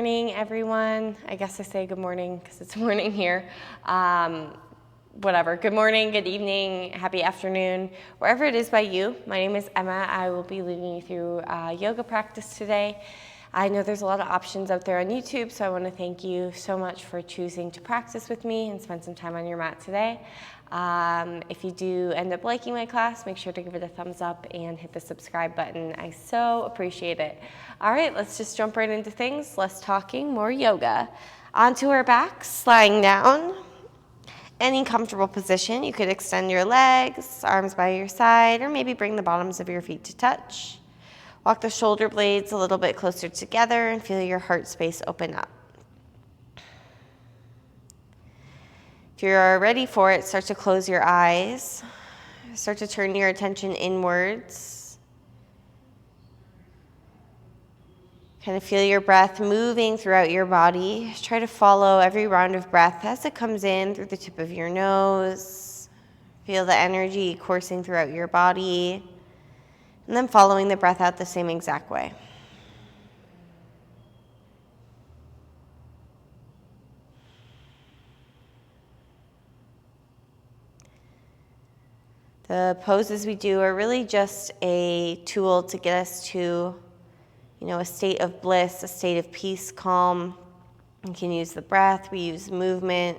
Morning, everyone. I guess I say good morning because it's morning here. Whatever. Good morning, good evening, happy afternoon, wherever it is by you. My name is Emma. I will be leading you through yoga practice today. I know there's a lot of options out there on YouTube, so I want to thank you so much for choosing to practice with me and spend some time on your mat today. If you do end up liking my class, make sure to give it a thumbs up and hit the subscribe button. I so appreciate it. All right, let's just jump right into things. Less talking, more yoga. Onto our backs, lying down. Any comfortable position. You could extend your legs, arms by your side, or maybe bring the bottoms of your feet to touch. Walk the shoulder blades a little bit closer together and feel your heart space open up. If you're ready for it, start to close your eyes. Start to turn your attention inwards. Kind of feel your breath moving throughout your body. Try to follow every round of breath as it comes in through the tip of your nose. Feel the energy coursing throughout your body. And then following the breath out the same exact way. The poses we do are really just a tool to get us to, a state of bliss, a state of peace, calm. We can use the breath, we use movement,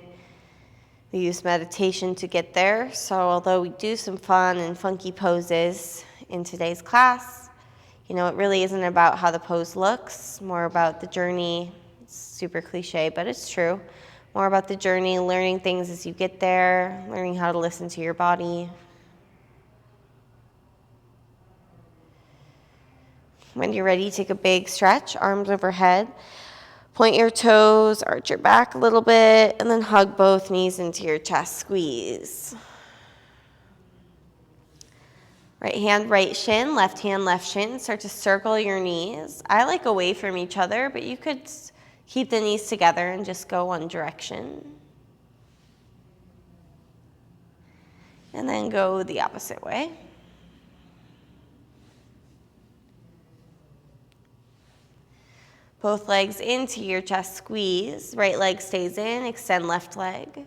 we use meditation to get there. So although we do some fun and funky poses in today's class, it really isn't about how the pose looks, more about the journey. It's super cliche, but it's true. More about the journey, learning things as you get there, learning how to listen to your body. When you're ready, take a big stretch, arms overhead. Point your toes, arch your back a little bit, and then hug both knees into your chest, squeeze. Right hand, right shin, left hand, left shin. Start to circle your knees. I like away from each other, but you could keep the knees together and just go one direction. And then go the opposite way. Both legs into your chest, squeeze. Right leg stays in, extend left leg.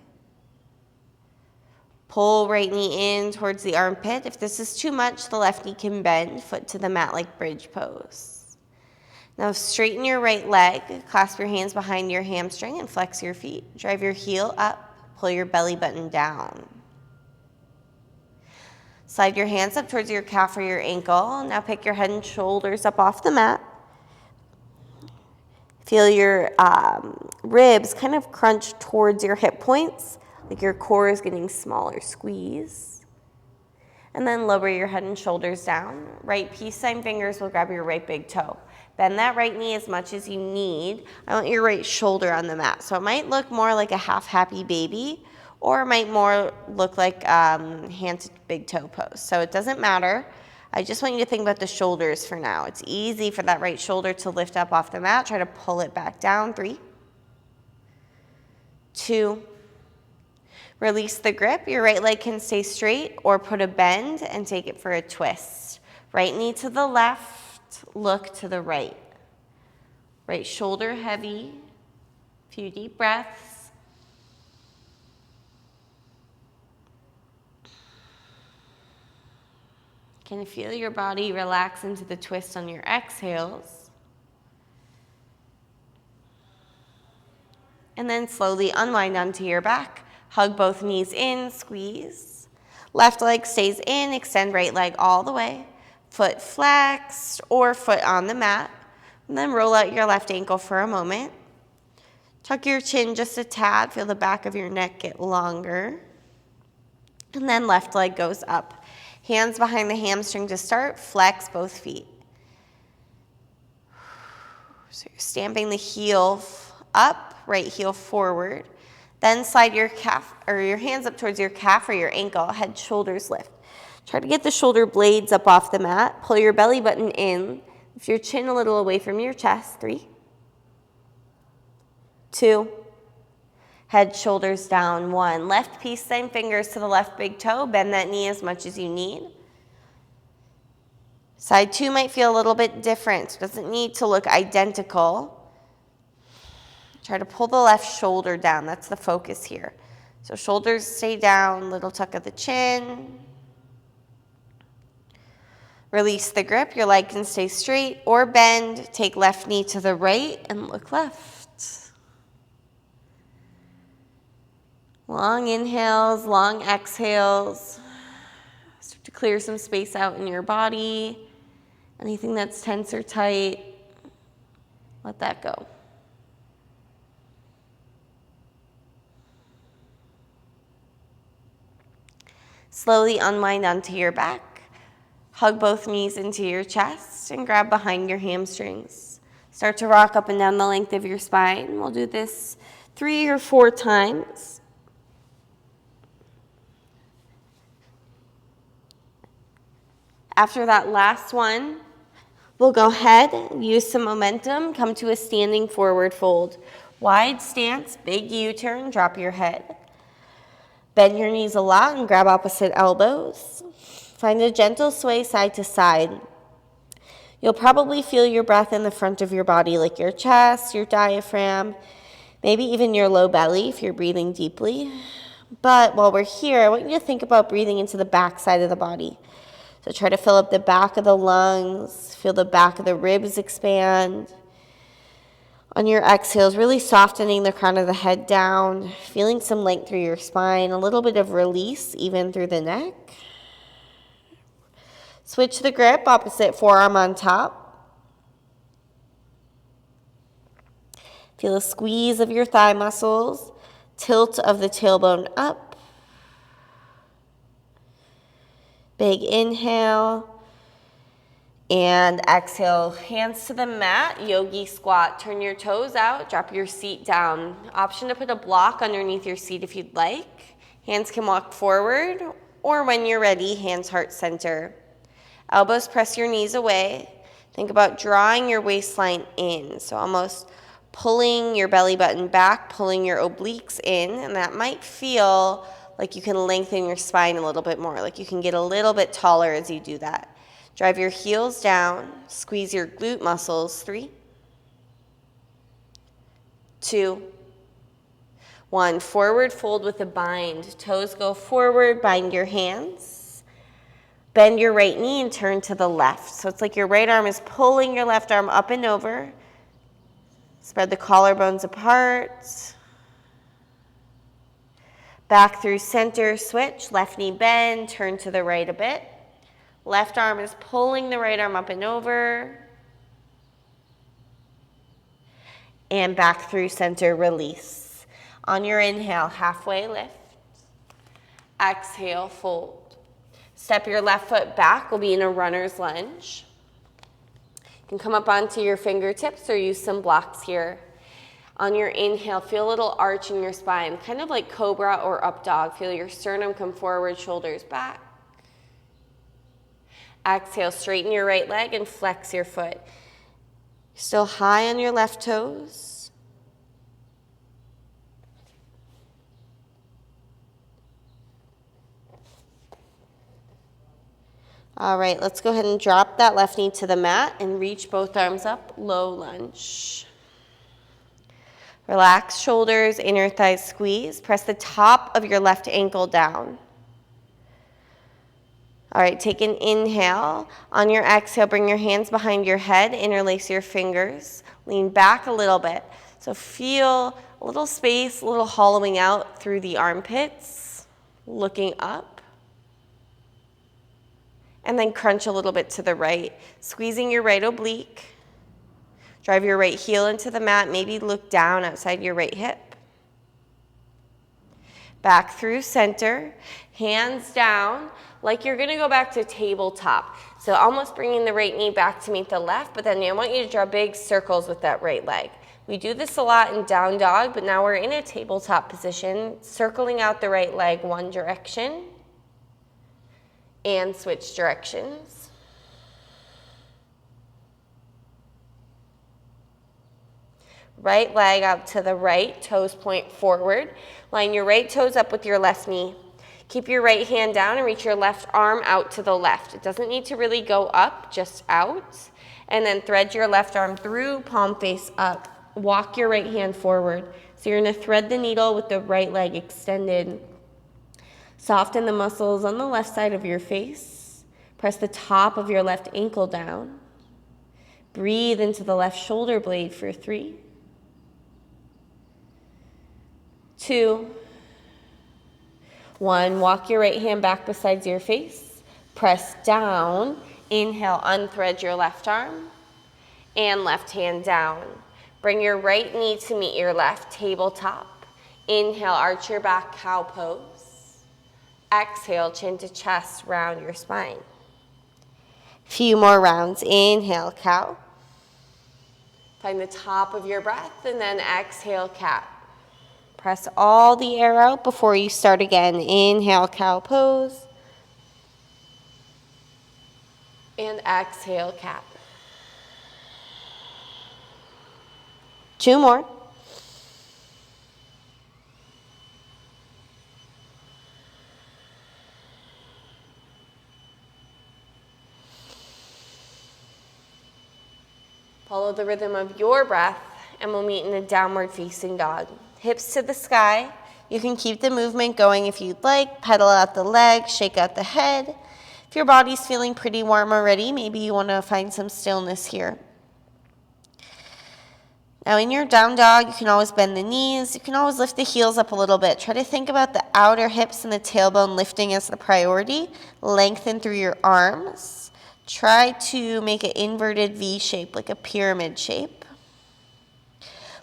Pull right knee in towards the armpit. If this is too much, the left knee can bend, foot to the mat like bridge pose. Now straighten your right leg, clasp your hands behind your hamstring and flex your feet. Drive your heel up, pull your belly button down. Slide your hands up towards your calf or your ankle. Now pick your head and shoulders up off the mat. Feel your ribs kind of crunch towards your hip points, like your core is getting smaller. Squeeze. And then lower your head and shoulders down. Right peace sign fingers will grab your right big toe. Bend that right knee as much as you need. I want your right shoulder on the mat. So it might look more like a half happy baby, or it might more look like hand to big toe pose. So it doesn't matter. I just want you to think about the shoulders for now. It's easy for that right shoulder to lift up off the mat. Try to pull it back down. 3, 2, release the grip. Your right leg can stay straight or put a bend and take it for a twist. Right knee to the left, look to the right. Right shoulder heavy. Few deep breaths. Can you feel your body relax into the twist on your exhales? And then slowly unwind onto your back. Hug both knees in, squeeze. Left leg stays in, extend right leg all the way. Foot flexed or foot on the mat. And then roll out your left ankle for a moment. Tuck your chin just a tad. Feel the back of your neck get longer. And then left leg goes up. Hands behind the hamstring to start. Flex both feet. So you're stamping the heel up, right heel forward. Then slide your calf or your hands up towards your calf or your ankle. Head, shoulders lift. Try to get the shoulder blades up off the mat. Pull your belly button in. Lift your chin a little away from your chest. 3, 2, head, shoulders down. 1. Left peace sign fingers to the left big toe. Bend that knee as much as you need. Side 2 might feel a little bit different. Doesn't need to look identical. Try to pull the left shoulder down. That's the focus here. So shoulders stay down, little tuck of the chin. Release the grip. Your leg can stay straight or bend. Take left knee to the right and look left. Long inhales, long exhales. Start to clear some space out in your body. Anything that's tense or tight, let that go. Slowly unwind onto your back. Hug both knees into your chest and grab behind your hamstrings. Start to rock up and down the length of your spine. We'll do this 3 or 4 times. After that last one, we'll go ahead, use some momentum, come to a standing forward fold. Wide stance, big U-turn, drop your head. Bend your knees a lot and grab opposite elbows. Find a gentle sway side to side. You'll probably feel your breath in the front of your body, like your chest, your diaphragm, maybe even your low belly if you're breathing deeply. But while we're here, I want you to think about breathing into the back side of the body. So try to fill up the back of the lungs, feel the back of the ribs expand. On your exhales, really softening the crown of the head down, feeling some length through your spine, a little bit of release even through the neck. Switch the grip, opposite forearm on top. Feel a squeeze of your thigh muscles, tilt of the tailbone up. Big inhale. And exhale, hands to the mat, yogi squat. Turn your toes out, drop your seat down. Option to put a block underneath your seat if you'd like. Hands can walk forward, or when you're ready, hands heart center. Elbows press your knees away. Think about drawing your waistline in, so almost pulling your belly button back, pulling your obliques in, and that might feel like you can lengthen your spine a little bit more, like you can get a little bit taller as you do that. Drive your heels down, squeeze your glute muscles. 3, 2, 1. Forward fold with a bind. Toes go forward, bind your hands. Bend your right knee and turn to the left. So it's like your right arm is pulling your left arm up and over. Spread the collarbones apart. Back through center, switch. Left knee bend, turn to the right a bit. Left arm is pulling the right arm up and over. And back through center, release. On your inhale, halfway lift. Exhale, fold. Step your left foot back. We'll be in a runner's lunge. You can come up onto your fingertips or use some blocks here. On your inhale, feel a little arch in your spine, kind of like cobra or up dog. Feel your sternum come forward, shoulders back. Exhale, straighten your right leg and flex your foot. Still high on your left toes. All right, let's go ahead and drop that left knee to the mat and reach both arms up, low lunge. Relax shoulders, inner thighs squeeze. Press the top of your left ankle down. All right, take an inhale. On your exhale, bring your hands behind your head, interlace your fingers, lean back a little bit. So feel a little space, a little hollowing out through the armpits, looking up. And then crunch a little bit to the right, squeezing your right oblique. Drive your right heel into the mat, maybe look down outside your right hip. Back through center, hands down, like you're gonna go back to tabletop. So almost bringing the right knee back to meet the left, but then I want you to draw big circles with that right leg. We do this a lot in down dog, but now we're in a tabletop position, circling out the right leg one direction, and switch directions. Right leg out to the right, toes point forward. Line your right toes up with your left knee. Keep your right hand down and reach your left arm out to the left. It doesn't need to really go up, just out. And then thread your left arm through, palm face up. walk your right hand forward. So you're going to thread the needle with the right leg extended. Soften the muscles on the left side of your face. Press the top of your left ankle down. Breathe into the left shoulder blade for 3, 2, 1. Walk your right hand back beside your face. Press down. Inhale, unthread your left arm. And left hand down. Bring your right knee to meet your left, tabletop. Inhale, arch your back, cow pose. Exhale, chin to chest, round your spine. Few more rounds. Inhale, cow. Find the top of your breath, and then exhale, cat. Press all the air out before you start again. Inhale, cow pose. And exhale, cat. 2 more. Follow the rhythm of your breath, and we'll meet in a downward facing dog. Hips to the sky. You can keep the movement going if you'd like. Pedal out the legs, shake out the head. If your body's feeling pretty warm already, maybe you want to find some stillness here. Now in your down dog, you can always bend the knees. You can always lift the heels up a little bit. Try to think about the outer hips and the tailbone lifting as the priority. Lengthen through your arms. Try to make an inverted V shape, like a pyramid shape.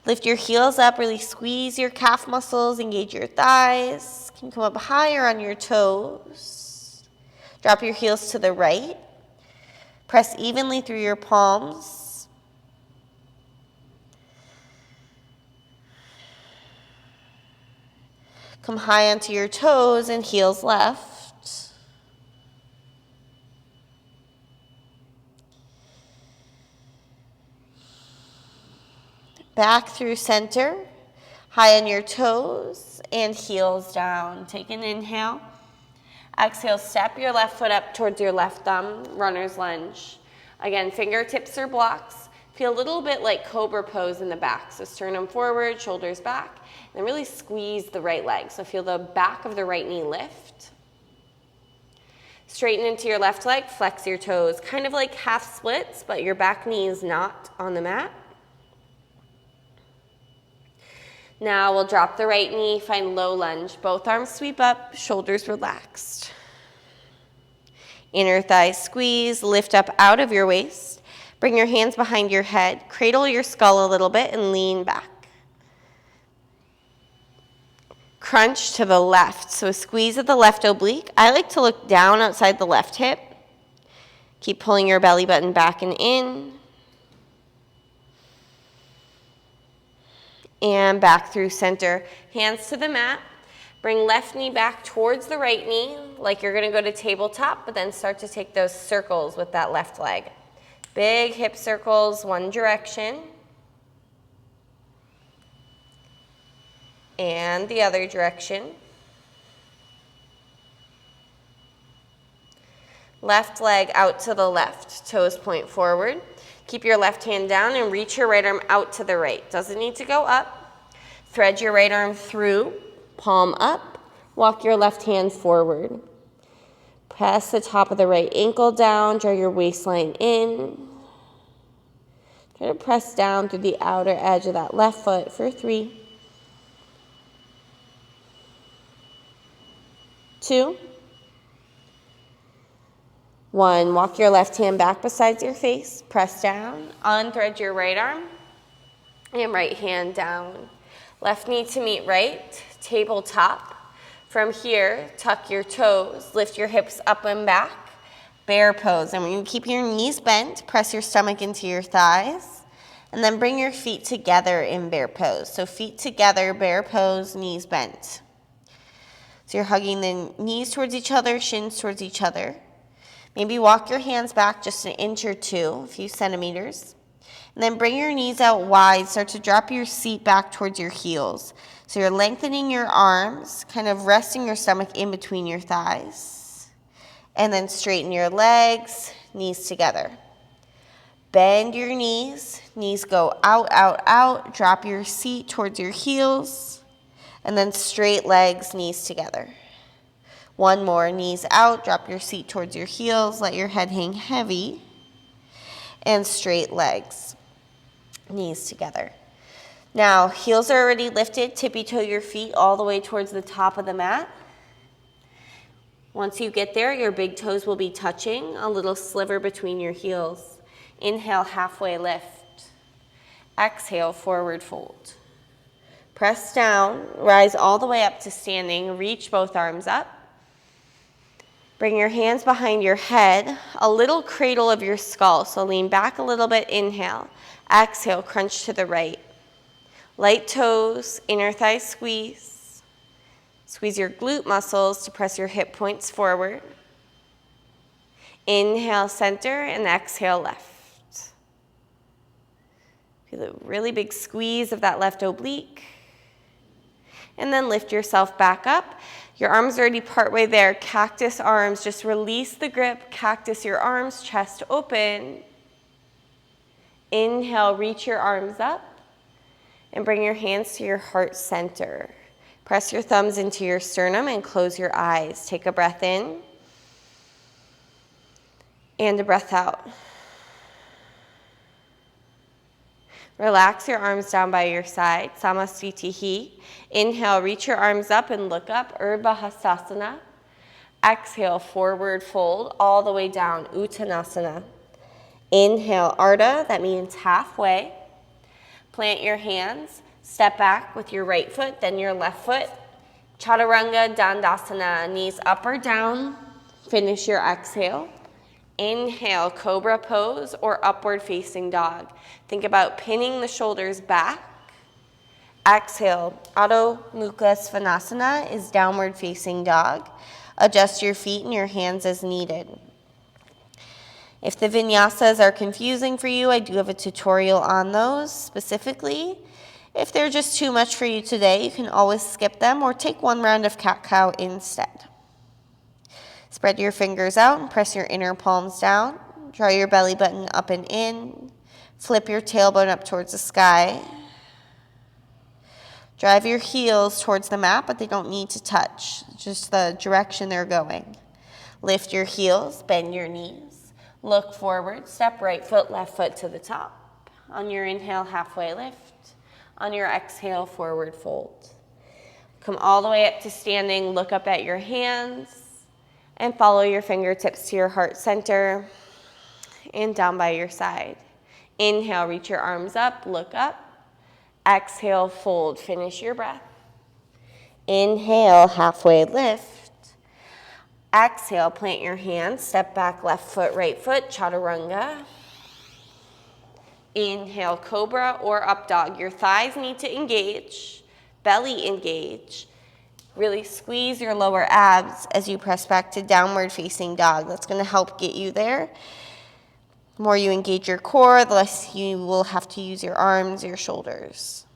Lift your heels up, really squeeze your calf muscles, engage your thighs. You can come up higher on your toes. Drop your heels to the right. Press evenly through your palms. Come high onto your toes and heels left. Back through center, high on your toes and heels down. Take an inhale. Exhale, step your left foot up towards your left thumb, runner's lunge. Again, fingertips are blocks. Feel a little bit like cobra pose in the back. So sternum forward, shoulders back, and then really squeeze the right leg. So feel the back of the right knee lift. Straighten into your left leg, flex your toes, kind of like half splits, but your back knee is not on the mat. Now we'll drop the right knee, find low lunge. Both arms sweep up, shoulders relaxed. Inner thighs squeeze, lift up out of your waist. Bring your hands behind your head, cradle your skull a little bit and lean back. Crunch to the left, so a squeeze at the left oblique. I like to look down outside the left hip. Keep pulling your belly button back and in. And back through center. Hands to the mat. Bring left knee back towards the right knee, like you're gonna go to tabletop, but then start to take those circles with that left leg. Big hip circles, one direction. And the other direction. Left leg out to the left, toes point forward. Keep your left hand down and reach your right arm out to the right. Doesn't need to go up. Thread your right arm through, palm up. Walk your left hand forward. Press the top of the right ankle down, draw your waistline in. Try to press down through the outer edge of that left foot for 3, 2, 1. Walk your left hand back beside your face. Press down. Unthread your right arm. And right hand down. Left knee to meet right. Tabletop. From here, tuck your toes. Lift your hips up and back. Bear pose. And when you keep your knees bent, press your stomach into your thighs. And then bring your feet together in bear pose. So feet together, bear pose, knees bent. So you're hugging the knees towards each other, shins towards each other. Maybe walk your hands back just an inch or 2, a few centimeters. And then bring your knees out wide. Start to drop your seat back towards your heels. So you're lengthening your arms, kind of resting your stomach in between your thighs. And then straighten your legs, knees together. Bend your knees. Knees go out, out, out. Drop your seat towards your heels. And then straight legs, knees together. One more, knees out. Drop your seat towards your heels. Let your head hang heavy. And straight legs, knees together. Now, heels are already lifted. Tippy toe your feet all the way towards the top of the mat. Once you get there, your big toes will be touching, a little sliver between your heels. Inhale, halfway lift. Exhale, forward fold. Press down, rise all the way up to standing, reach both arms up. Bring your hands behind your head, a little cradle of your skull, so lean back a little bit, inhale. Exhale, crunch to the right. Light toes, inner thigh squeeze. Squeeze your glute muscles to press your hip points forward. Inhale, center, and exhale, left. Feel a really big squeeze of that left oblique. And then lift yourself back up. Your arms are already partway there. Cactus arms, just release the grip. Cactus your arms, chest open. Inhale, reach your arms up. And bring your hands to your heart center. Press your thumbs into your sternum and close your eyes. Take a breath in. And a breath out. Relax your arms down by your side, Samasthitihi. Inhale, reach your arms up and look up, Urdhva Hastasana. Exhale, forward fold all the way down, Uttanasana. Inhale, Ardha, that means halfway. Plant your hands, step back with your right foot, then your left foot. Chaturanga Dandasana, knees up or down. Finish your exhale. Inhale, cobra pose or upward facing dog. Think about pinning the shoulders back. Exhale, Adho Mukha Svanasana is downward facing dog. Adjust your feet and your hands as needed. If the vinyasas are confusing for you, I do have a tutorial on those specifically. If they're just too much for you today, you can always skip them or take one round of cat-cow instead. Spread your fingers out and press your inner palms down. Draw your belly button up and in. Flip your tailbone up towards the sky. Drive your heels towards the mat, but they don't need to touch, just the direction they're going. Lift your heels, bend your knees. Look forward, step right foot, left foot to the top. On your inhale, halfway lift. On your exhale, forward fold. Come all the way up to standing, look up at your hands. And follow your fingertips to your heart center and down by your side. Inhale, reach your arms up, look up. Exhale, fold, finish your breath. Inhale, halfway lift. Exhale, plant your hands, step back, left foot, right foot, chaturanga. Inhale, cobra or up dog. Your thighs need to engage, belly engage. Really squeeze your lower abs as you press back to downward facing dog. That's going to help get you there. The more you engage your core, the less you will have to use your arms, your shoulders.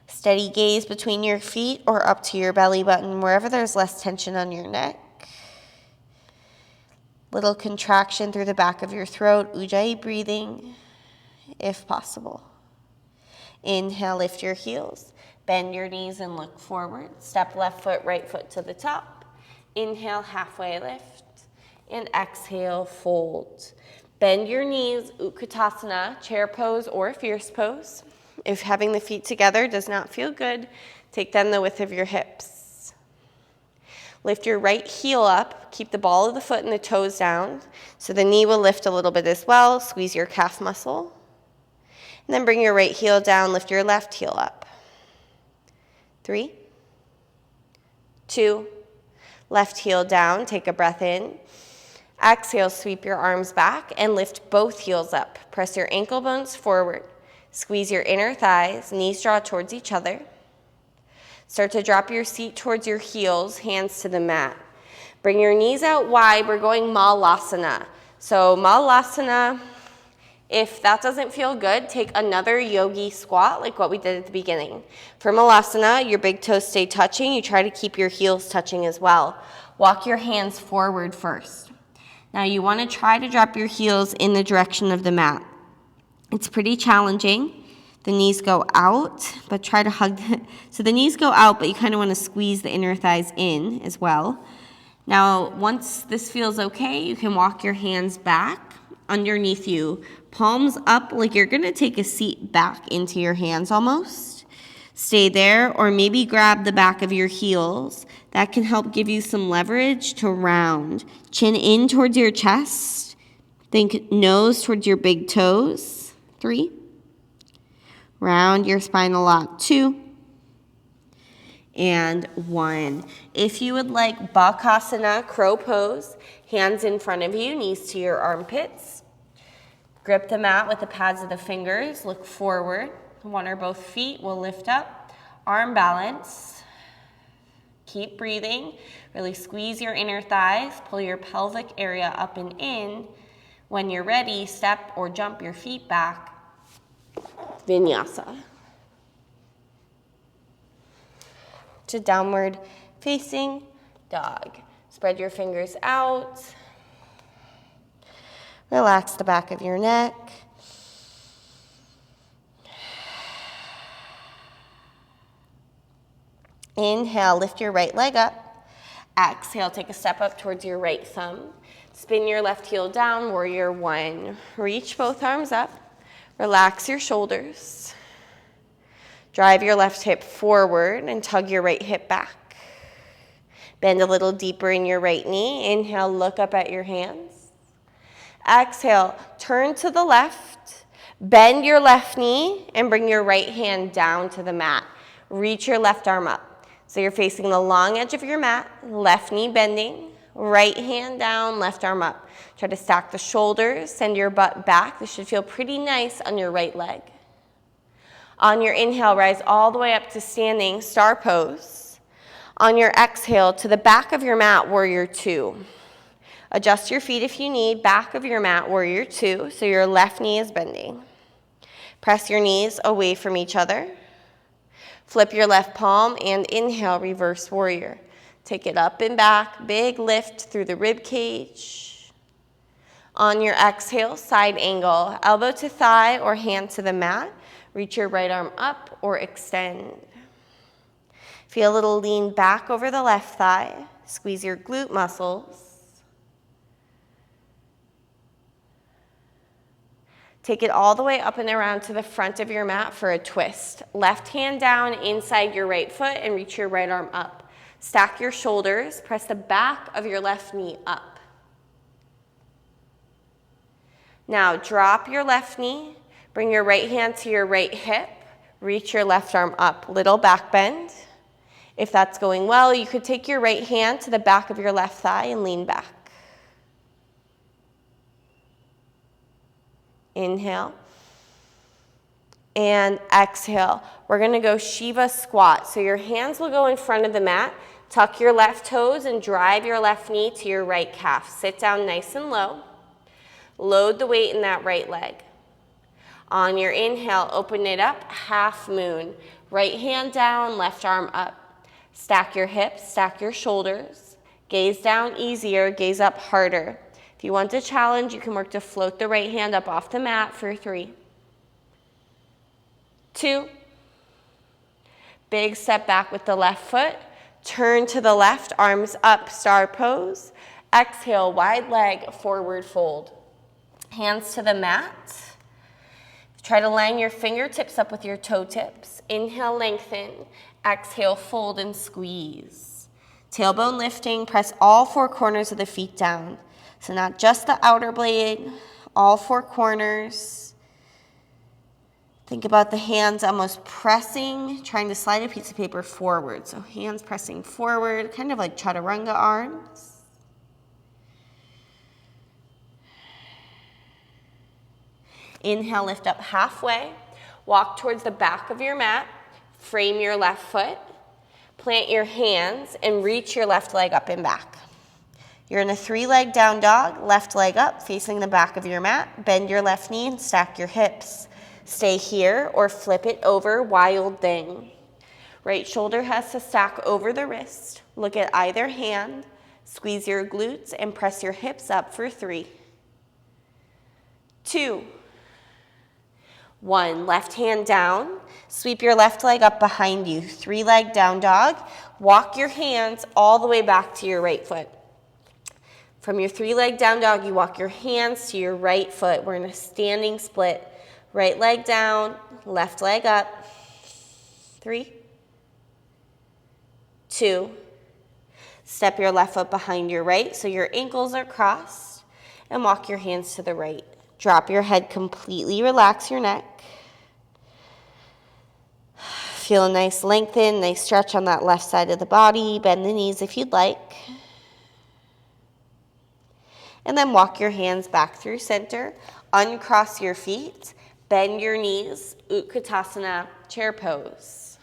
Steady gaze between your feet or up to your belly button, wherever there's less tension on your neck. Little contraction through the back of your throat, ujjayi breathing, if possible. Inhale, lift your heels. Bend your knees and look forward. Step left foot, right foot to the top. Inhale, halfway lift. And exhale, fold. Bend your knees, Utkatasana, chair pose or fierce pose. If having the feet together does not feel good, take them the width of your hips. Lift your right heel up. Keep the ball of the foot and the toes down. So the knee will lift a little bit as well. Squeeze your calf muscle. And then bring your right heel down. Lift your left heel up. 3, 2, left heel down, take a breath in. Exhale, sweep your arms back and lift both heels up. Press your ankle bones forward. Squeeze your inner thighs, knees draw towards each other. Start to drop your seat towards your heels, hands to the mat. Bring your knees out wide, we're going Malasana. So Malasana, if that doesn't feel good, take another yogi squat like what we did at the beginning. For Malasana, your big toes stay touching. You try to keep your heels touching as well. Walk your hands forward first. Now you want to try to drop your heels in the direction of the mat. It's pretty challenging. The knees go out, but try to hug. So the knees go out, but you kind of want to squeeze the inner thighs in as well. Now, once this feels okay, you can walk your hands back underneath you, palms up like you're going to take a seat back into your hands almost. Stay there, or maybe grab the back of your heels. That can help give you some leverage to round. Chin in towards your chest. Think nose towards your big toes. 3. Round your spinal lock. 2. And 1. If you would like Bakasana, crow pose, hands in front of you, knees to your armpits. Grip the mat with the pads of the fingers. Look forward. One or both feet will lift up. Arm balance. Keep breathing. Really squeeze your inner thighs. Pull your pelvic area up and in. When you're ready, step or jump your feet back. Vinyasa. To downward facing dog. Spread your fingers out. Relax the back of your neck. Inhale, lift your right leg up. Exhale, take a step up towards your right thumb. Spin your left heel down, warrior 1. Reach both arms up. Relax your shoulders. Drive your left hip forward and tug your right hip back. Bend a little deeper in your right knee. Inhale, look up at your hands. Exhale, turn to the left. Bend your left knee and bring your right hand down to the mat. Reach your left arm up. So you're facing the long edge of your mat, left knee bending, right hand down, left arm up. Try to stack the shoulders, send your butt back. This should feel pretty nice on your right leg. On your inhale, rise all the way up to standing star pose. On your exhale, to the back of your mat, warrior 2. Adjust your feet if you need, back of your mat, warrior 2, so your left knee is bending. Press your knees away from each other. Flip your left palm and inhale, reverse warrior. Take it up and back, big lift through the rib cage. On your exhale, side angle, elbow to thigh or hand to the mat. Reach your right arm up or extend. Feel a little lean back over the left thigh. Squeeze your glute muscles. Take it all the way up and around to the front of your mat for a twist. Left hand down inside your right foot and reach your right arm up. Stack your shoulders, press the back of your left knee up. Now drop your left knee, bring your right hand to your right hip, reach your left arm up, little back bend. If that's going well, you could take your right hand to the back of your left thigh and lean back. Inhale and exhale. We're going to go Shiva squat. So your hands will go in front of the mat. Tuck your left toes and drive your left knee to your right calf. Sit down nice and low. Load the weight in that right leg. On your inhale, open it up, half moon. Right hand down, left arm up. Stack your hips, stack your shoulders. Gaze down easier, gaze up harder. If you want a challenge, you can work to float the right hand up off the mat for 3, 2. Big step back with the left foot. Turn to the left, arms up, star pose. Exhale, wide leg, forward fold. Hands to the mat. Try to line your fingertips up with your toe tips. Inhale, lengthen. Exhale, fold and squeeze. Tailbone lifting, press all 4 corners of the feet down. So not just the outer blade, all 4 corners. Think about the hands almost pressing, trying to slide a piece of paper forward. So hands pressing forward, kind of like chaturanga arms. Inhale, lift up halfway. Walk towards the back of your mat. Frame your left foot. Plant your hands and reach your left leg up and back. You're in a 3-leg down dog, left leg up, facing the back of your mat. Bend your left knee and stack your hips. Stay here or flip it over, wild thing. Right shoulder has to stack over the wrist. Look at either hand. Squeeze your glutes and press your hips up for 3, 2, 1. Left hand down. Sweep your left leg up behind you. 3-leg down dog. Walk your hands all the way back to your right foot. From your 3-leg down dog, you walk your hands to your right foot. We're in a standing split. Right leg down, left leg up. 3, 2. Step your left foot behind your right so your ankles are crossed, and walk your hands to the right. Drop your head completely, relax your neck. Feel a nice lengthen, nice stretch on that left side of the body. Bend the knees if you'd like. And then walk your hands back through center. Uncross your feet. Bend your knees. Utkatasana, chair pose.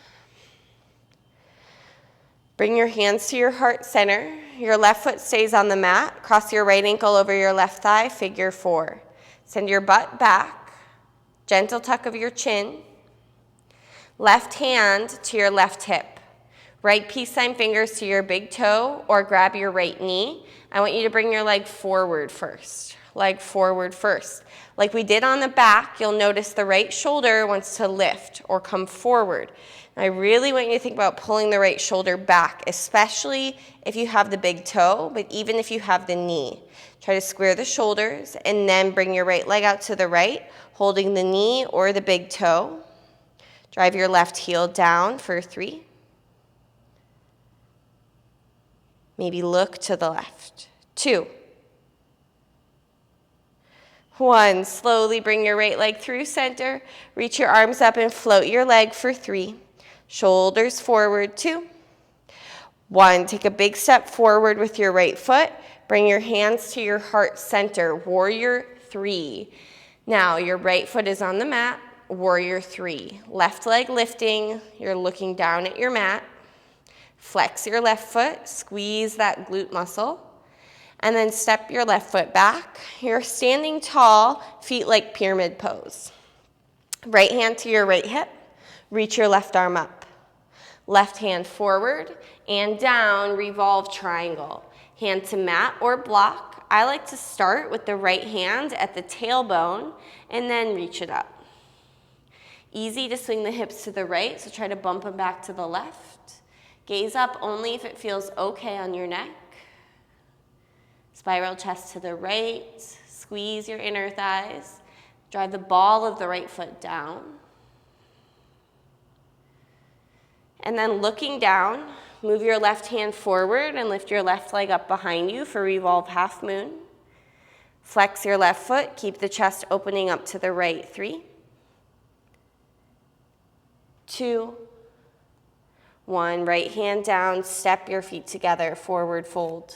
Bring your hands to your heart center. Your left foot stays on the mat. Cross your right ankle over your left thigh, figure 4. Send your butt back. Gentle tuck of your chin. Left hand to your left hip. Right peace sign fingers to your big toe or grab your right knee. I want you to bring your leg forward first. Leg forward first. Like we did on the back, you'll notice the right shoulder wants to lift or come forward. And I really want you to think about pulling the right shoulder back, especially if you have the big toe, but even if you have the knee. Try to square the shoulders and then bring your right leg out to the right, holding the knee or the big toe. Drive your left heel down for 3. Maybe look to the left. 2. 1. Slowly bring your right leg through center. Reach your arms up and float your leg for 3. Shoulders forward. 2. 1. Take a big step forward with your right foot. Bring your hands to your heart center. Warrior 3. Now your right foot is on the mat. Warrior 3. Left leg lifting. You're looking down at your mat. Flex your left foot. Squeeze that glute muscle. And then step your left foot back. You're standing tall, feet like pyramid pose. Right hand to your right hip. Reach your left arm up. Left hand forward and down, revolve triangle. Hand to mat or block. I like to start with the right hand at the tailbone and then reach it up. Easy to swing the hips to the right, so try to bump them back to the left. Gaze up only if it feels okay on your neck. Spiral chest to the right. Squeeze your inner thighs. Drive the ball of the right foot down. And then looking down, move your left hand forward and lift your left leg up behind you for revolve half moon. Flex your left foot. Keep the chest opening up to the right. 3, 2, 1. Right hand down, step your feet together, forward fold.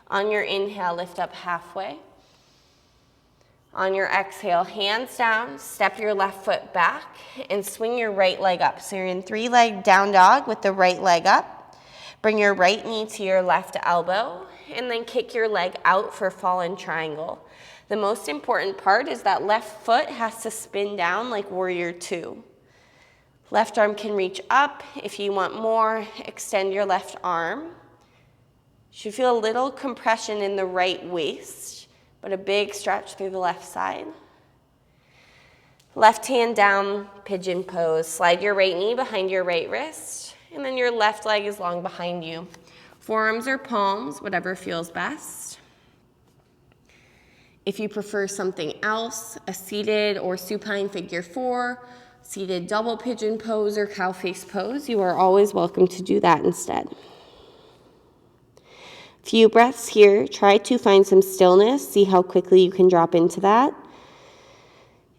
On your inhale, lift up halfway. On your exhale, hands down, step your left foot back and swing your right leg up. So you're in 3-leg down dog with the right leg up. Bring your right knee to your left elbow and then kick your leg out for fallen triangle. The most important part is that left foot has to spin down like warrior 2. Left arm can reach up. If you want more, extend your left arm. You should feel a little compression in the right waist, but a big stretch through the left side. Left hand down, pigeon pose. Slide your right knee behind your right wrist, and then your left leg is long behind you. Forearms or palms, whatever feels best. If you prefer something else, a seated or supine figure 4, seated double pigeon pose or cow face pose, you are always welcome to do that instead. Few breaths here. Try to find some stillness. See how quickly you can drop into that.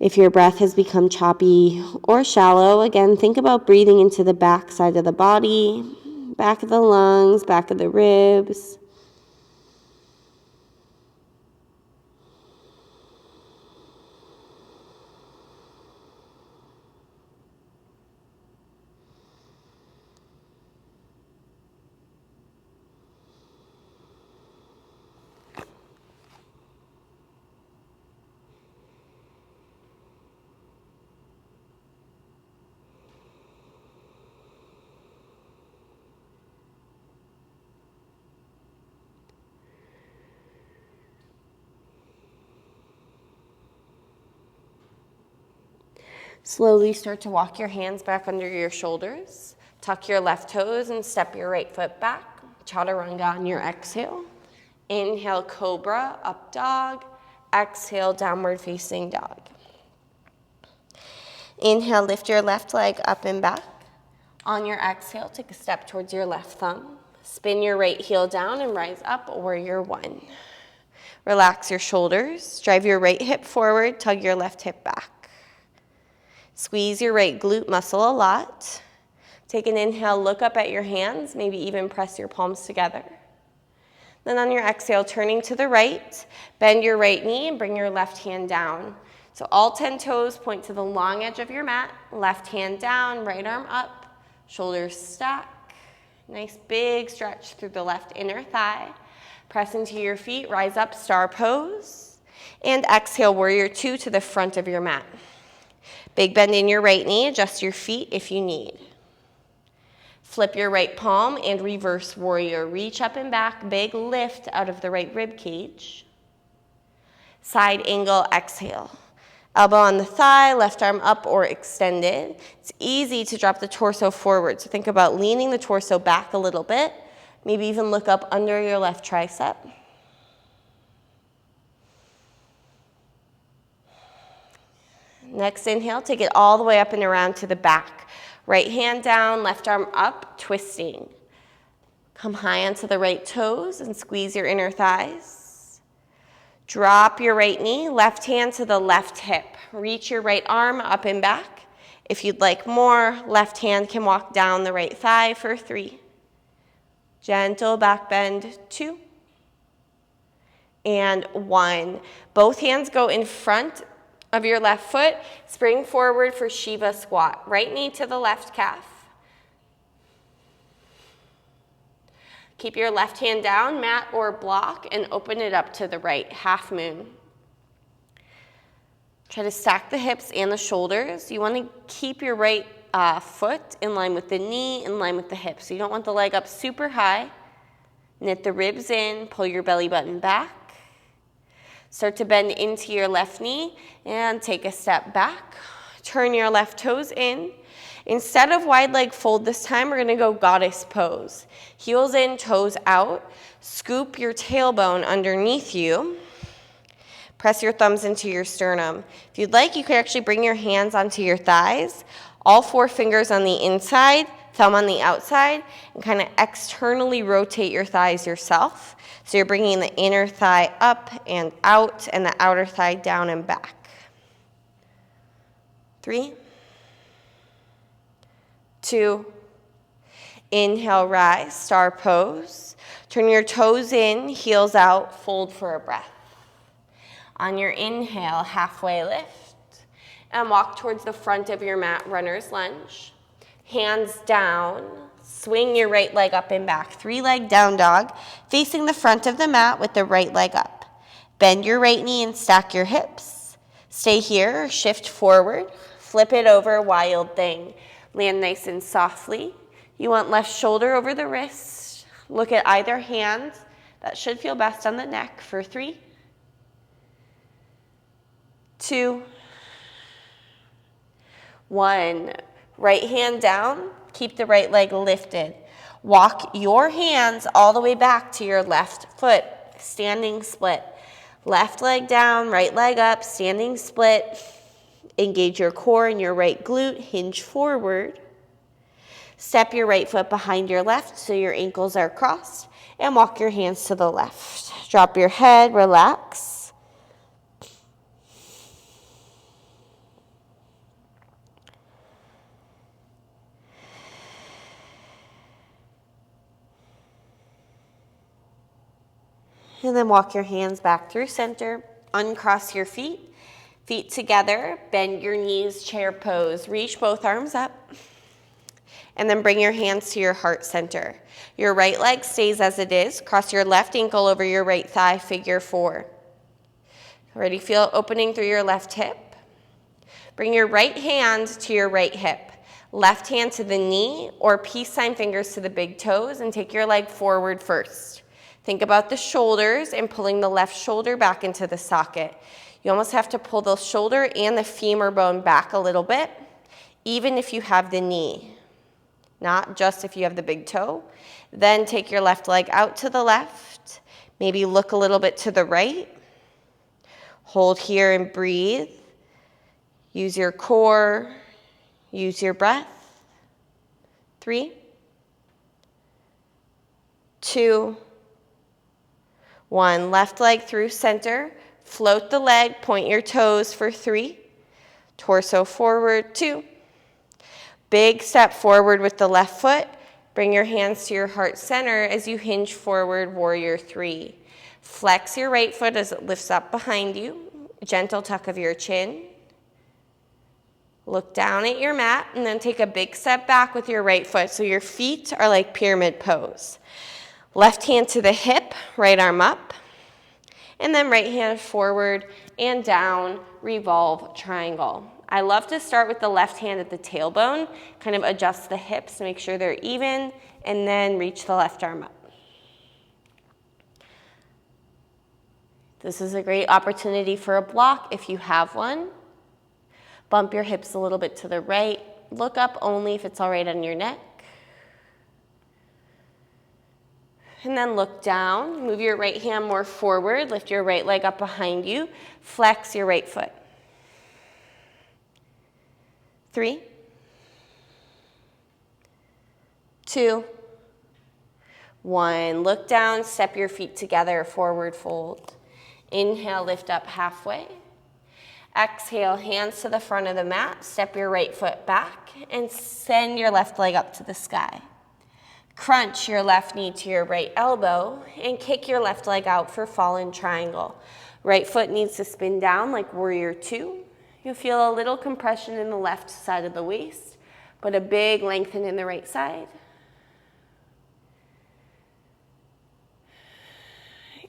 If your breath has become choppy or shallow, again, think about breathing into the back side of the body, back of the lungs, back of the ribs. Slowly start to walk your hands back under your shoulders. Tuck your left toes and step your right foot back. Chaturanga on your exhale. Inhale, cobra, up dog. Exhale, downward facing dog. Inhale, lift your left leg up and back. On your exhale, take a step towards your left thumb. Spin your right heel down and rise up, warrior one. Relax your shoulders. Drive your right hip forward, tug your left hip back. Squeeze your right glute muscle a lot. Take an inhale, look up at your hands, maybe even press your palms together. Then on your exhale, turning to the right, bend your right knee and bring your left hand down. So all 10 toes point to the long edge of your mat, left hand down, right arm up, shoulders stack. Nice big stretch through the left inner thigh. Press into your feet, rise up, star pose. And exhale, warrior two to the front of your mat. Big bend in your right knee, adjust your feet if you need. Flip your right palm and reverse warrior. Reach up and back, big lift out of the right rib cage. Side angle, exhale. Elbow on the thigh, left arm up or extended. It's easy to drop the torso forward, so think about leaning the torso back a little bit. Maybe even look up under your left tricep. Next inhale, take it all the way up and around to the back. Right hand down, left arm up, twisting. Come high onto the right toes and squeeze your inner thighs. Drop your right knee, left hand to the left hip. Reach your right arm up and back. If you'd like more, left hand can walk down the right thigh for 3. Gentle back bend, 2. And 1. Both hands go in front of your left foot. Spring forward for Shiva squat. Right knee to the left calf. Keep your left hand down, mat or block, and open it up to the right, half moon. Try to stack the hips and the shoulders. You want to keep your right foot in line with the knee, in line with the hip. So you don't want the leg up super high. Knit the ribs in, pull your belly button back. Start to bend into your left knee and take a step back. Turn your left toes in. Instead of wide leg fold this time, we're going to go goddess pose. Heels in, toes out. Scoop your tailbone underneath you. Press your thumbs into your sternum. If you'd like, you could actually bring your hands onto your thighs. All 4 fingers on the inside, thumb on the outside, and kind of externally rotate your thighs yourself. So you're bringing the inner thigh up and out, and the outer thigh down and back. 3, 2, inhale, rise, star pose. Turn your toes in, heels out, fold for a breath. On your inhale, halfway lift, and walk towards the front of your mat, runner's lunge. Hands down, swing your right leg up and back. 3-leg down dog, facing the front of the mat with the right leg up. Bend your right knee and stack your hips. Stay here, shift forward, flip it over, wild thing. Land nice and softly. You want left shoulder over the wrist. Look at either hand. That should feel best on the neck for 3, 2, 1. Right hand down, keep the right leg lifted. Walk your hands all the way back to your left foot, standing split. Left leg down, right leg up, standing split. Engage your core and your right glute, hinge forward. Step your right foot behind your left so your ankles are crossed, and walk your hands to the left. Drop your head, relax. And then walk your hands back through center. Uncross your feet. Feet together. Bend your knees, chair pose. Reach both arms up. And then bring your hands to your heart center. Your right leg stays as it is. Cross your left ankle over your right thigh, figure 4. Already feel opening through your left hip. Bring your right hand to your right hip. Left hand to the knee or peace sign fingers to the big toes, and take your leg forward first. Think about the shoulders and pulling the left shoulder back into the socket. You almost have to pull the shoulder and the femur bone back a little bit, even if you have the knee, not just if you have the big toe. Then take your left leg out to the left, maybe look a little bit to the right. Hold here and breathe. Use your core, use your breath. 3, 2, 1. Left leg through center. Float the leg, point your toes for 3. Torso forward, 2. Big step forward with the left foot. Bring your hands to your heart center as you hinge forward, warrior 3. Flex your right foot as it lifts up behind you. Gentle tuck of your chin. Look down at your mat and then take a big step back with your right foot so your feet are like pyramid pose. Left hand to the hip, right arm up. And then right hand forward and down, revolve, triangle. I love to start with the left hand at the tailbone, kind of adjust the hips to make sure they're even, and then reach the left arm up. This is a great opportunity for a block if you have one. Bump your hips a little bit to the right. Look up only if it's all right on your neck. And then look down. Move your right hand more forward. Lift your right leg up behind you. Flex your right foot. 3, 2, 1. Look down. Step your feet together. Forward fold. Inhale, lift up halfway. Exhale, hands to the front of the mat. Step your right foot back and send your left leg up to the sky. Crunch your left knee to your right elbow and kick your left leg out for fallen triangle. Right foot needs to spin down like warrior 2. You'll feel a little compression in the left side of the waist, but a big lengthen in the right side.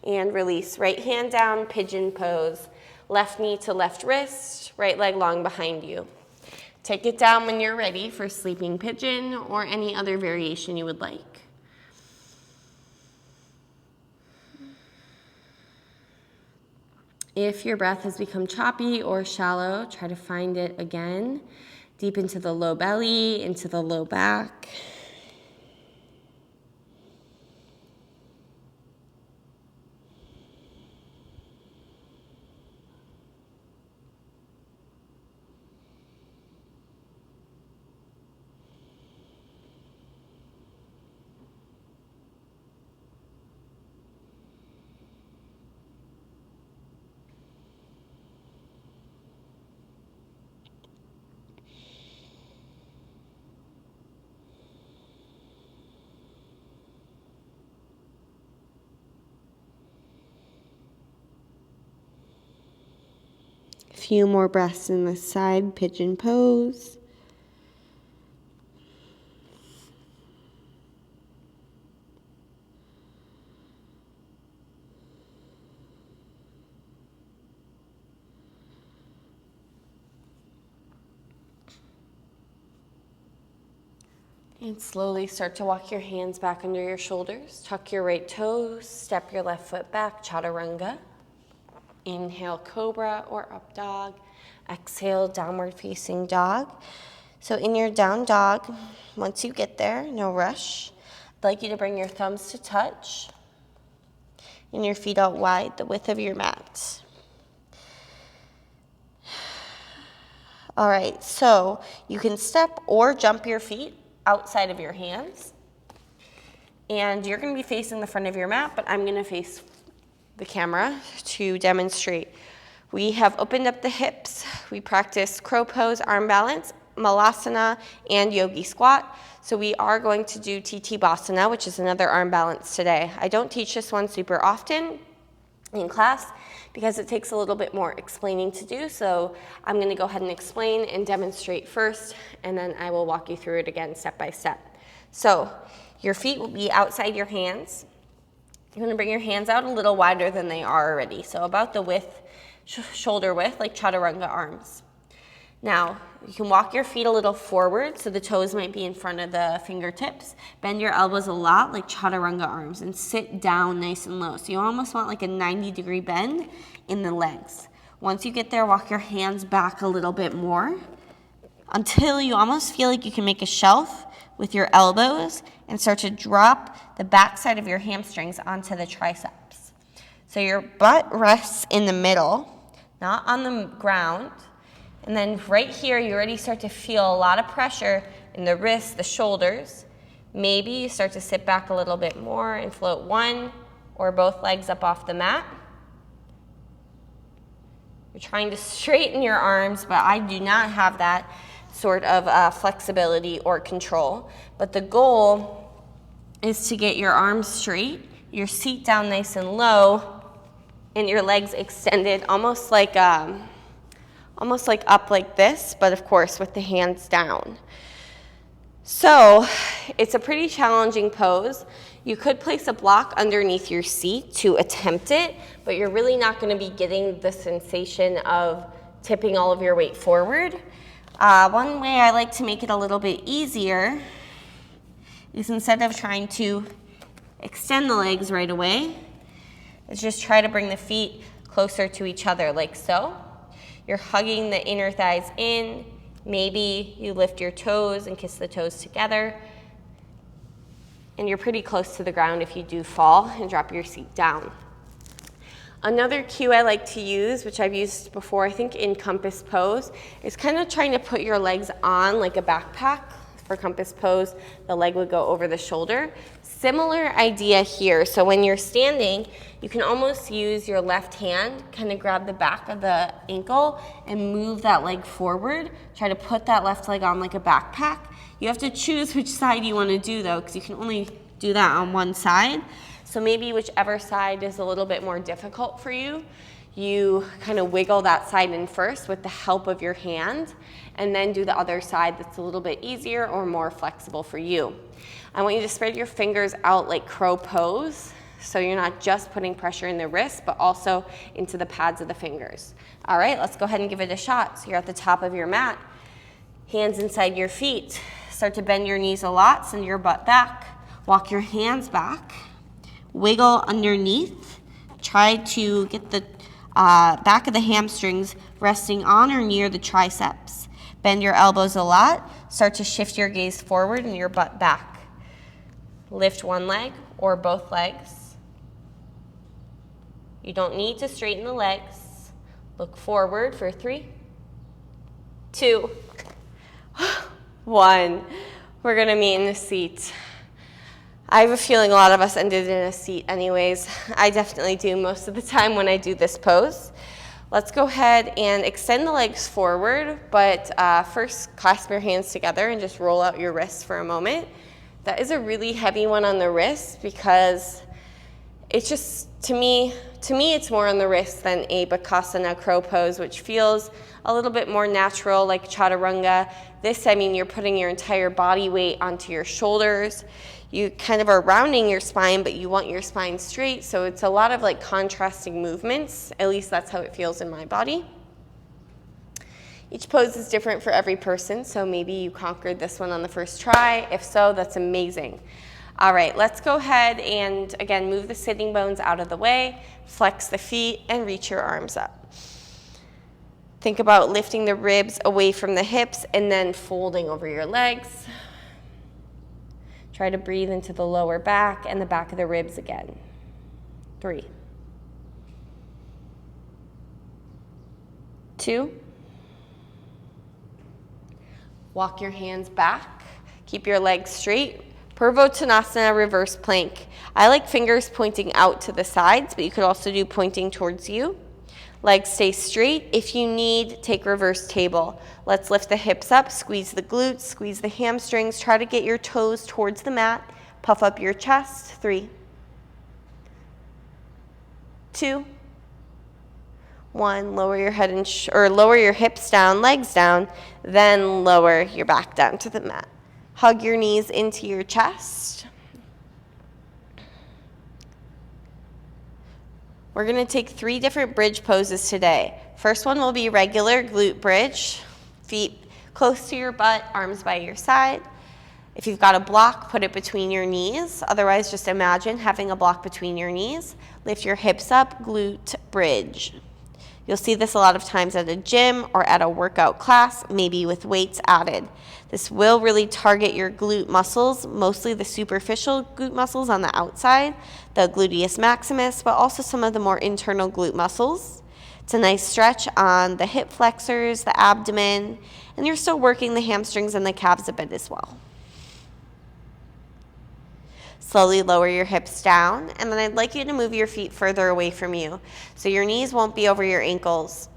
And release. Right hand down, pigeon pose. Left knee to left wrist, right leg long behind you. Take it down when you're ready for sleeping pigeon or any other variation you would like. If your breath has become choppy or shallow, try to find it again. Deep into the low belly, into the low back. Few more breaths in the side pigeon pose. And slowly start to walk your hands back under your shoulders. Tuck your right toes, step your left foot back, chaturanga. Inhale, cobra or up dog. Exhale, downward facing dog. So in your down dog, once you get there, no rush. I'd like you to bring your thumbs to touch and your feet out wide, the width of your mat. All right, so you can step or jump your feet outside of your hands. And you're going to be facing the front of your mat, but I'm going to face the camera to demonstrate. We have opened up the hips. We practiced crow pose, arm balance, malasana, and yogi squat. So we are going to do Tittibhasana, which is another arm balance today. I don't teach this one super often in class because it takes a little bit more explaining to do. So I'm going to go ahead and explain and demonstrate first, and then I will walk you through it again step by step. So your feet will be outside your hands. You're going to bring your hands out a little wider than they are already. So about the width, shoulder width, like chaturanga arms. Now, you can walk your feet a little forward, so the toes might be in front of the fingertips. Bend your elbows a lot, like chaturanga arms, and sit down nice and low. So you almost want like a 90-degree bend in the legs. Once you get there, walk your hands back a little bit more until you almost feel like you can make a shelf with your elbows and start to drop the backside of your hamstrings onto the triceps. So your butt rests in the middle, not on the ground. And then right here, you already start to feel a lot of pressure in the wrists, the shoulders. Maybe you start to sit back a little bit more and float one or both legs up off the mat. You're trying to straighten your arms, but I do not have that sort of flexibility or control. But the goal is to get your arms straight, your seat down nice and low, and your legs extended almost like up like this, but of course with the hands down. So it's a pretty challenging pose. You could place a block underneath your seat to attempt it, but you're really not going to be getting the sensation of tipping all of your weight forward. One way I like to make it a little bit easier is, instead of trying to extend the legs right away, is just try to bring the feet closer to each other like so. You're hugging the inner thighs in. Maybe you lift your toes and kiss the toes together. And you're pretty close to the ground if you do fall, and drop your seat down. Another cue I like to use, which I've used before, I think in compass pose, is kind of trying to put your legs on like a backpack. For compass pose, the leg would go over the shoulder. Similar idea here. So when you're standing, you can almost use your left hand, kind of grab the back of the ankle and move that leg forward. Try to put that left leg on like a backpack. You have to choose which side you want to do though, because you can only do that on one side. So maybe whichever side is a little bit more difficult for you, you kind of wiggle that side in first with the help of your hand, and then do the other side that's a little bit easier or more flexible for you. I want you to spread your fingers out like crow pose, so you're not just putting pressure in the wrist, but also into the pads of the fingers. All right, let's go ahead and give it a shot. So you're at the top of your mat, hands inside your feet. Start to bend your knees a lot, send your butt back. Walk your hands back. Wiggle underneath. Try to get the back of the hamstrings resting on or near the triceps. Bend your elbows a lot. Start to shift your gaze forward and your butt back. Lift one leg or both legs. You don't need to straighten the legs. Look forward for 3, 2, 1. We're gonna meet in the seat. I have a feeling a lot of us ended in a seat anyways. I definitely do most of the time when I do this pose. Let's go ahead and extend the legs forward, but first clasp your hands together and just roll out your wrists for a moment. That is a really heavy one on the wrist, because it's just, to me it's more on the wrist than a Bakasana crow pose, which feels a little bit more natural, like chaturanga. This, I mean, you're putting your entire body weight onto your shoulders. You kind of are rounding your spine, but you want your spine straight, so it's a lot of like contrasting movements. At least that's how it feels in my body. Each pose is different for every person, so maybe you conquered this one on the first try. If so, that's amazing. All right, let's go ahead and, again, move the sitting bones out of the way, flex the feet, and reach your arms up. Think about lifting the ribs away from the hips and then folding over your legs. Try to breathe into the lower back and the back of the ribs again. 3, 2. Walk your hands back. Keep your legs straight. Purvottanasana, reverse plank. I like fingers pointing out to the sides, but you could also do pointing towards you. Legs stay straight. If you need, take reverse table. Let's lift the hips up, squeeze the glutes, squeeze the hamstrings. Try to get your toes towards the mat. Puff up your chest. 3, 2, 1. Lower your head and lower your hips down, legs down, then lower your back down to the mat. Hug your knees into your chest. We're going to take 3 different bridge poses today. First one will be regular glute bridge. Feet close to your butt, arms by your side. If you've got a block, put it between your knees. Otherwise, just imagine having a block between your knees. Lift your hips up, glute bridge. You'll see this a lot of times at a gym or at a workout class, maybe with weights added. This will really target your glute muscles, mostly the superficial glute muscles on the outside, the gluteus maximus, but also some of the more internal glute muscles. It's a nice stretch on the hip flexors, the abdomen, and you're still working the hamstrings and the calves a bit as well. Slowly lower your hips down, and then I'd like you to move your feet further away from you, so your knees won't be over your ankles.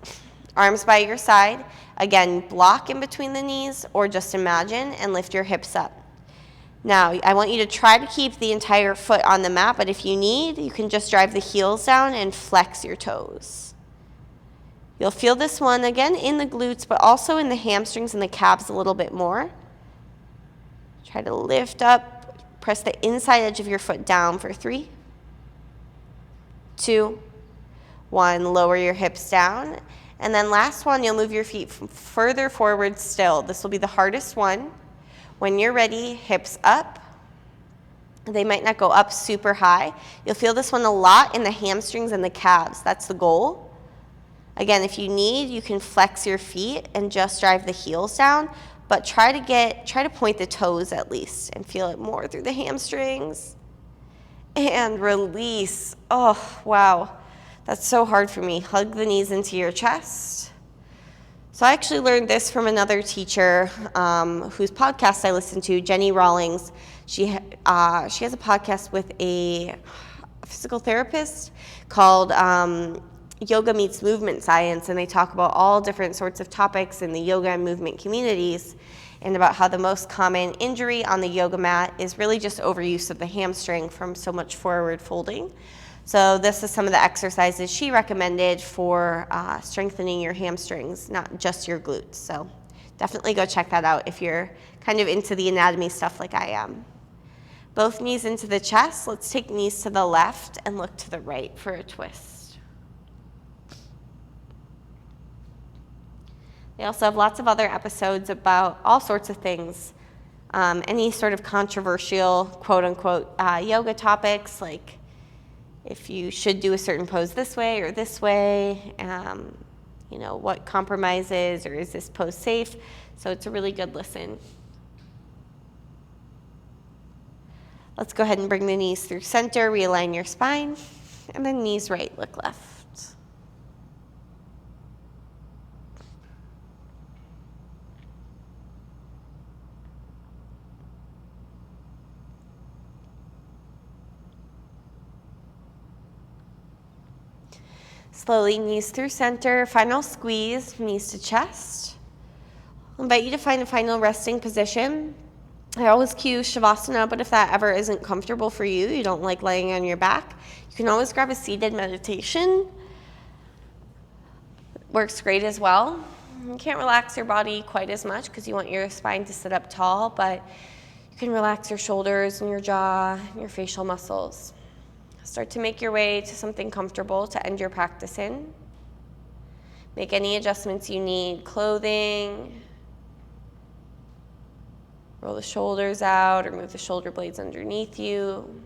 Arms by your side. Again, block in between the knees, or just imagine and lift your hips up. Now, I want you to try to keep the entire foot on the mat, but if you need, you can just drive the heels down and flex your toes. You'll feel this one again in the glutes, but also in the hamstrings and the calves a little bit more. Try to lift up. Press the inside edge of your foot down for 3, 2, 1. Lower your hips down. And then last one, you'll move your feet further forward still. This will be the hardest one. When you're ready, hips up. They might not go up super high. You'll feel this one a lot in the hamstrings and the calves. That's the goal. Again, if you need, you can flex your feet and just drive the heels down. But try to point the toes at least and feel it more through the hamstrings. And release. Oh, wow. That's so hard for me. Hug the knees into your chest. So I actually learned this from another teacher whose podcast I listened to, Jenny Rawlings. She has a podcast with a physical therapist called Yoga Meets Movement Science, and they talk about all different sorts of topics in the yoga and movement communities, and about how the most common injury on the yoga mat is really just overuse of the hamstring from so much forward folding. So this is some of the exercises she recommended for strengthening your hamstrings, not just your glutes. So definitely go check that out if you're kind of into the anatomy stuff like I am. Both knees into the chest. Let's take knees to the left and look to the right for a twist. They also have lots of other episodes about all sorts of things, any sort of controversial, quote-unquote, yoga topics, like if you should do a certain pose this way or this way, what compromises, or is this pose safe? So it's a really good listen. Let's go ahead and bring the knees through center, realign your spine, and then knees right, look left. Slowly, knees through center, final squeeze, knees to chest. I invite you to find a final resting position. I always cue Shavasana, but if that ever isn't comfortable for you, you don't like laying on your back, you can always grab a seated meditation. Works great as well. You can't relax your body quite as much because you want your spine to sit up tall, but you can relax your shoulders and your jaw and your facial muscles. Start to make your way to something comfortable to end your practice in. Make any adjustments you need, clothing. Roll the shoulders out or move the shoulder blades underneath you.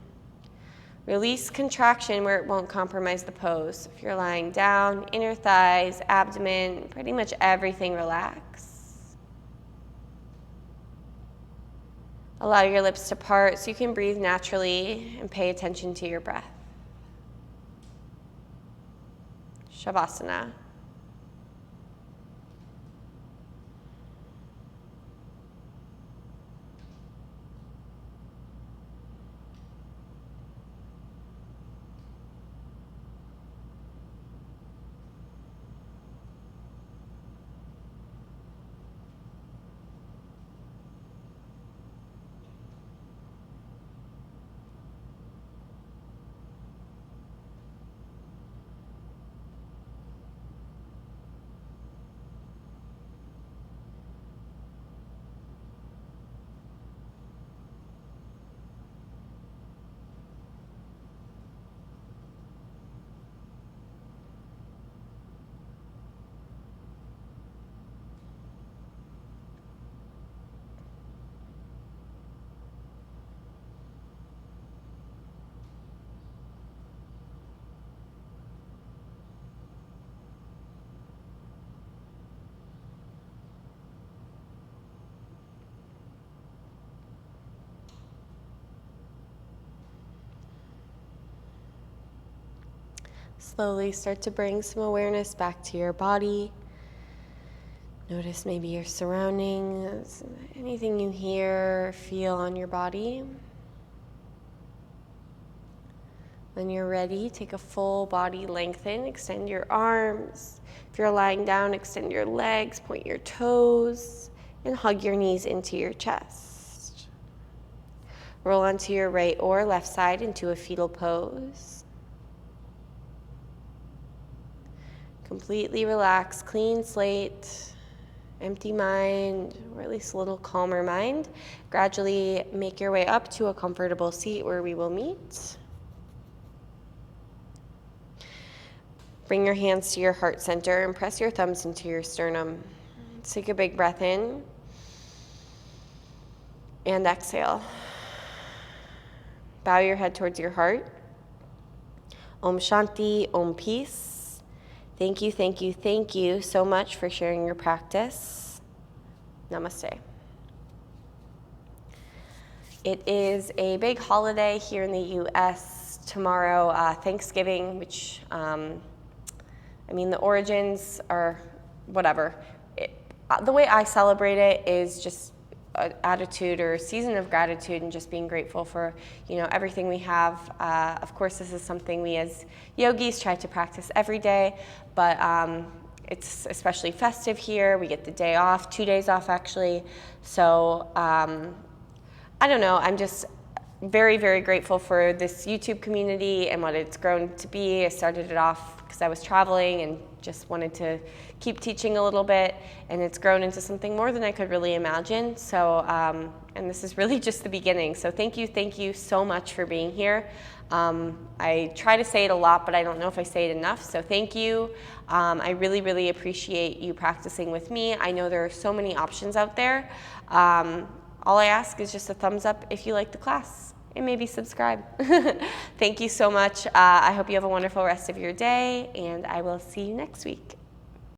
Release contraction where it won't compromise the pose. If you're lying down, inner thighs, abdomen, pretty much everything relax. Allow your lips to part so you can breathe naturally and pay attention to your breath. Shavasana. Slowly start to bring some awareness back to your body. Notice maybe your surroundings, anything you hear or feel on your body. When you're ready, take a full body lengthen, extend your arms. If you're lying down, extend your legs, point your toes, and hug your knees into your chest. Roll onto your right or left side into a fetal pose. Completely relax, clean slate, empty mind, or at least a little calmer mind. Gradually make your way up to a comfortable seat where we will meet. Bring your hands to your heart center and press your thumbs into your sternum. Let's take a big breath in and exhale. Bow your head towards your heart. Om Shanti, Om Peace. Thank you, thank you, thank you so much for sharing your practice. Namaste. It is a big holiday here in the U.S. tomorrow, Thanksgiving, which the origins are whatever. The way I celebrate it is just an attitude or a season of gratitude and just being grateful for, everything we have. Of course, this is something we as yogis try to practice every day, but it's especially festive here. We get the day off, 2 days off actually. So I don't know, I'm just very, very grateful for this YouTube community and what it's grown to be. I started it off because I was traveling and just wanted to keep teaching a little bit, and it's grown into something more than I could really imagine. So, and this is really just the beginning. So thank you so much for being here. I try to say it a lot, but I don't know if I say it enough. So thank you. I really, really appreciate you practicing with me. I know there are so many options out there. All I ask is just a thumbs up if you like the class, and maybe subscribe. Thank you so much. I hope you have a wonderful rest of your day, and I will see you next week.